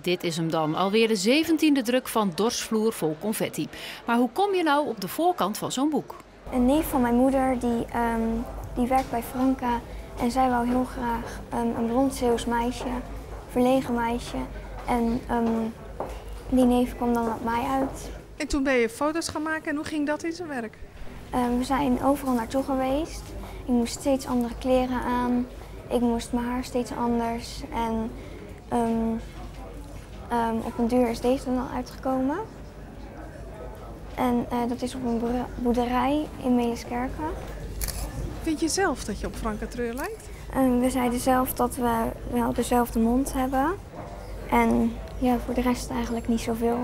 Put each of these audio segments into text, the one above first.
Dit is hem dan, alweer de 17e druk van Dorsvloer vol confetti. Maar hoe kom je nou op de voorkant van zo'n boek? Een neef van mijn moeder die werkt bij Franka en zij wou heel graag een blond Zeeuws meisje, verlegen meisje. En die neef kwam dan op mij uit. En toen ben je foto's gaan maken en hoe ging dat in zijn werk? We zijn overal naartoe geweest. Ik moest steeds andere kleren aan. Ik moest mijn haar steeds anders. En op een duur is deze er dan uitgekomen. En dat is op een boerderij in Meliskerken. Vind je zelf dat je op Franka Treur lijkt? We zeiden zelf dat we wel dezelfde mond hebben. En ja, voor de rest eigenlijk niet zoveel.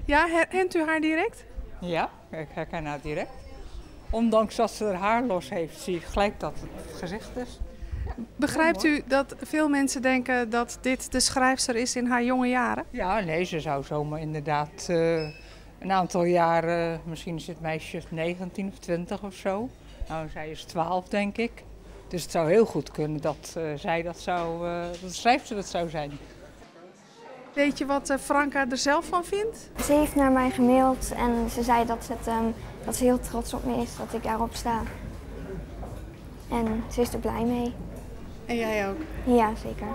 Ja, herkent u haar direct? Ja, ik herken haar direct. Ondanks dat ze haar haar los heeft, zie ik gelijk dat het gezicht is. Begrijpt u dat veel mensen denken dat dit de schrijfster is in haar jonge jaren? Ja, nee, ze zou zomaar inderdaad een aantal jaren, misschien is het meisje 19 of 20 of zo. Nou, zij is 12 denk ik. Dus het zou heel goed kunnen dat zij dat de schrijfster dat zou zijn. Weet je wat Franka er zelf van vindt? Ze heeft naar mij gemaild en ze zei dat ze heel trots op me is dat ik daarop sta. En ze is er blij mee. En jij ook? Ja, zeker.